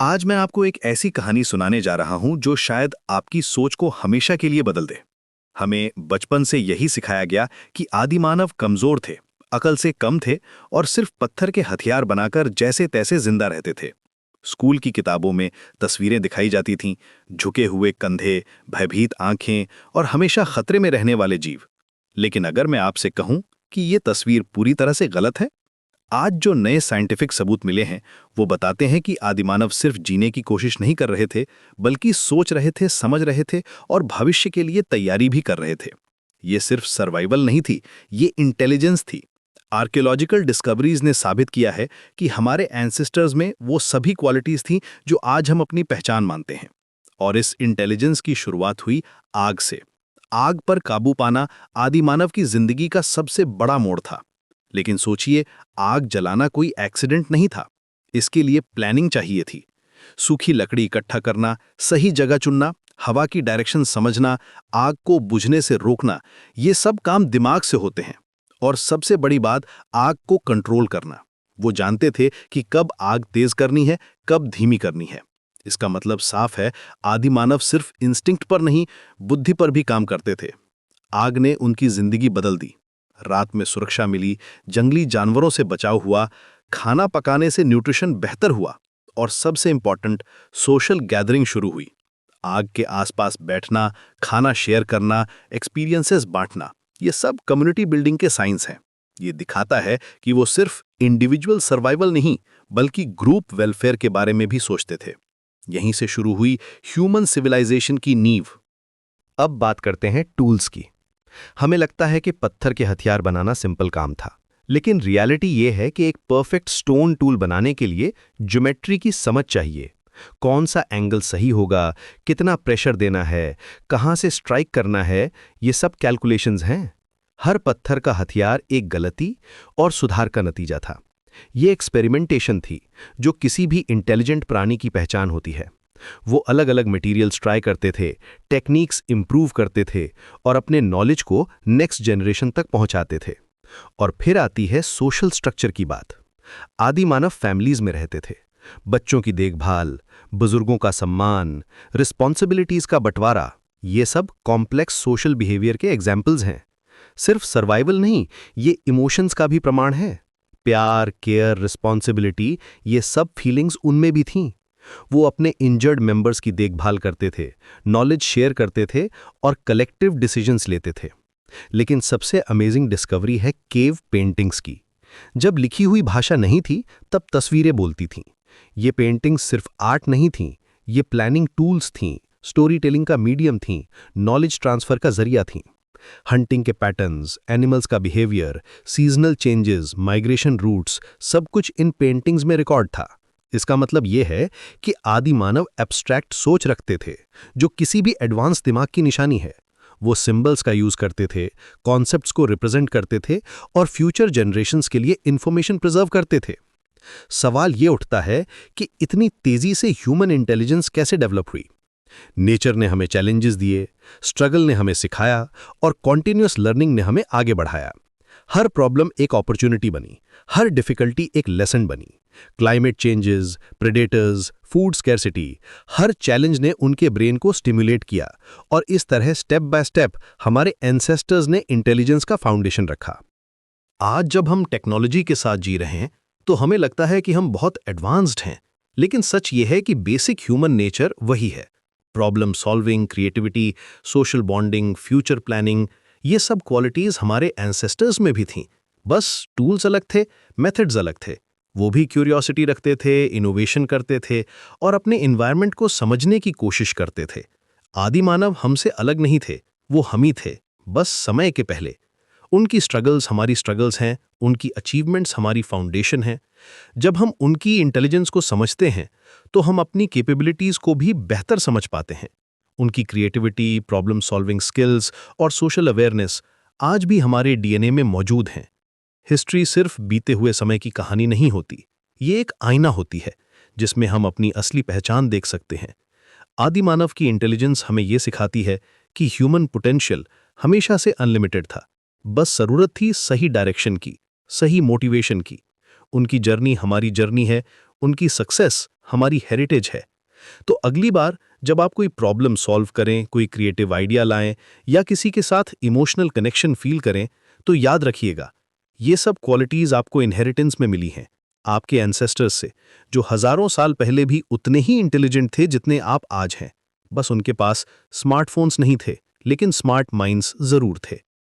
आज मैं आपको एक ऐसी कहानी सुनाने जा रहा हूं जो शायद आपकी सोच को हमेशा के लिए बदल दे। हमें बचपन से यही सिखाया गया कि आदिमानव कमजोर थे, अकल से कम थे और सिर्फ पत्थर के हथियार बनाकर जैसे तैसे जिंदा रहते थे। स्कूल की किताबों में तस्वीरें दिखाई जाती थीं, झुके हुए कंधे, भयभीत आंखें और हमेशा खतरे में रहने वाले जीव। लेकिन अगर मैं आपसे कहूं कि ये तस्वीर पूरी तरह से गलत है, आज जो नए साइंटिफिक सबूत मिले हैं वो बताते हैं कि आदिमानव सिर्फ जीने की कोशिश नहीं कर रहे थे, बल्कि सोच रहे थे, समझ रहे थे और भविष्य के लिए तैयारी भी कर रहे थे। ये सिर्फ सर्वाइवल नहीं थी, ये इंटेलिजेंस थी। आर्कियोलॉजिकल डिस्कवरीज ने साबित किया है कि हमारे एंसेस्टर्स में वो सभी क्वालिटीज थीं जो आज हम अपनी पहचान मानते हैं। और इस इंटेलिजेंस की शुरुआत हुई आग से। आग पर काबू पाना आदिमानव की जिंदगी का सबसे बड़ा मोड़ था। लेकिन सोचिए, आग जलाना कोई एक्सीडेंट नहीं था। इसके लिए प्लानिंग चाहिए थी। सूखी लकड़ी इकट्ठा करना, सही जगह चुनना, हवा की डायरेक्शन समझना, आग को बुझने से रोकना, ये सब काम दिमाग से होते हैं। और सबसे बड़ी बात, आग को कंट्रोल करना। वो जानते थे कि कब आग तेज करनी है, कब धीमी करनी है। इसका मतलब साफ है, आदिमानव सिर्फ इंस्टिंक्ट पर नहीं, बुद्धि पर भी काम करते थे। आग ने उनकी जिंदगी बदल दी। रात में सुरक्षा मिली, जंगली जानवरों से बचाव हुआ, खाना पकाने से न्यूट्रिशन बेहतर हुआ और सबसे इंपॉर्टेंट, सोशल गैदरिंग शुरू हुई। आग के आसपास बैठना, खाना शेयर करना, एक्सपीरियंसेस बांटना, ये सब कम्युनिटी बिल्डिंग के साइंस हैं। ये दिखाता है कि वो सिर्फ इंडिविजुअल सर्वाइवल नहीं, बल्कि ग्रुप वेलफेयर के बारे में भी सोचते थे। यहीं से शुरू हुई ह्यूमन सिविलाइजेशन की नींव। अब बात करते हैं टूल्स की। हमें लगता है कि पत्थर के हथियार बनाना सिंपल काम था, लेकिन रियलिटी ये है कि एक परफेक्ट स्टोन टूल बनाने के लिए ज्योमेट्री की समझ चाहिए। कौन सा एंगल सही होगा, कितना प्रेशर देना है, कहां से स्ट्राइक करना है, ये सब कैलकुलेशंस हैं। हर पत्थर का हथियार एक गलती और सुधार का नतीजा था। ये एक्सपेरिमेंटेशन थी जो किसी भी इंटेलिजेंट प्राणी की पहचान होती है। वो अलग अलग मटेरियल्स ट्राई करते थे, टेक्निक्स इंप्रूव करते थे और अपने नॉलेज को नेक्स्ट जनरेशन तक पहुंचाते थे। और फिर आती है सोशल स्ट्रक्चर की बात। आदिमानव फैमिलीज में रहते थे। बच्चों की देखभाल, बुजुर्गों का सम्मान, रिस्पॉन्सिबिलिटीज का बंटवारा, ये सब कॉम्प्लेक्स सोशल बिहेवियर के एग्जाम्पल्स हैं। सिर्फ सर्वाइवल नहीं, ये इमोशंस का भी प्रमाण है। प्यार, केयर, रिस्पॉन्सिबिलिटी, ये सब फीलिंग्स उनमें भी थीं। वो अपने इंजर्ड मेंबर्स की देखभाल करते थे, नॉलेज शेयर करते थे और कलेक्टिव डिसीजंस लेते थे। लेकिन सबसे अमेजिंग डिस्कवरी है केव पेंटिंग्स की। जब लिखी हुई भाषा नहीं थी, तब तस्वीरें बोलती थीं। ये पेंटिंग्स सिर्फ आर्ट नहीं थीं, ये प्लानिंग टूल्स थीं, स्टोरी टेलिंग का मीडियम थीं, नॉलेज ट्रांसफर का जरिया थीं। हंटिंग के पैटर्न्स, एनिमल्स का behaviour, seasonal changes, migration routes, सब कुछ इन पेंटिंग्स में रिकॉर्ड था। इसका मतलब यह है कि आदिमानव एब्स्ट्रैक्ट सोच रखते थे, जो किसी भी एडवांस दिमाग की निशानी है। वो सिंबल्स का यूज करते थे, कॉन्सेप्ट्स को रिप्रेजेंट करते थे और फ्यूचर जनरेशंस के लिए इंफॉर्मेशन प्रिजर्व करते थे। सवाल ये उठता है कि इतनी तेजी से ह्यूमन इंटेलिजेंस कैसे डेवलप हुई? नेचर ने हमें चैलेंजेस दिए, स्ट्रगल ने हमें सिखाया और कॉन्टिन्यूअस लर्निंग ने हमें आगे बढ़ाया। हर प्रॉब्लम एक अपॉर्चुनिटी बनी, हर डिफिकल्टी एक लेसन बनी। Climate changes, predators, food scarcity, हर चैलेंज ने उनके ब्रेन को स्टिमुलेट किया और इस तरह स्टेप बाय स्टेप हमारे एंसेस्टर्स ने इंटेलिजेंस का फाउंडेशन रखा। आज जब हम टेक्नोलॉजी के साथ जी रहे हैं, तो हमें लगता है कि हम बहुत एडवांस्ड हैं, लेकिन सच ये है कि बेसिक ह्यूमन नेचर वही है। Problem solving, creativity, social bonding, future planning, ये सब क्वालिटीज हमारे एंसेस्टर्स में भी थीं। बस टूल्स अलग थे, मेथड्स अलग थे। वो भी क्यूरियोसिटी रखते थे, इनोवेशन करते थे और अपने एनवायरनमेंट को समझने की कोशिश करते थे। आदिमानव हमसे अलग नहीं थे, वो हम ही थे, बस समय के पहले। उनकी स्ट्रगल्स हमारी स्ट्रगल्स हैं, उनकी अचीवमेंट्स हमारी फाउंडेशन हैं। जब हम उनकी इंटेलिजेंस को समझते हैं, तो हम अपनी कैपेबिलिटीज को भी बेहतर समझ पाते हैं। उनकी क्रिएटिविटी, प्रॉब्लम सॉल्विंग स्किल्स और सोशल अवेयरनेस आज भी हमारे डीएनए में मौजूद हैं। हिस्ट्री सिर्फ बीते हुए समय की कहानी नहीं होती, ये एक आईना होती है जिसमें हम अपनी असली पहचान देख सकते हैं। आदिमानव की इंटेलिजेंस हमें ये सिखाती है कि ह्यूमन पोटेंशियल हमेशा से अनलिमिटेड था, बस जरूरत थी सही डायरेक्शन की, सही मोटिवेशन की। उनकी जर्नी हमारी जर्नी है, उनकी सक्सेस हमारी हेरिटेज है। तो अगली बार जब आप कोई प्रॉब्लम सॉल्व करें, कोई क्रिएटिव आइडिया लाएं या किसी के साथ इमोशनल कनेक्शन फील करें, तो याद रखिएगा, ये सब क्वालिटीज आपको इनहेरिटेंस में मिली हैं, आपके एंसेस्टर्स से, जो हजारों साल पहले भी उतने ही इंटेलिजेंट थे जितने आप आज हैं। बस उनके पास स्मार्टफोन्स नहीं थे, लेकिन स्मार्ट माइंड्स जरूर थे।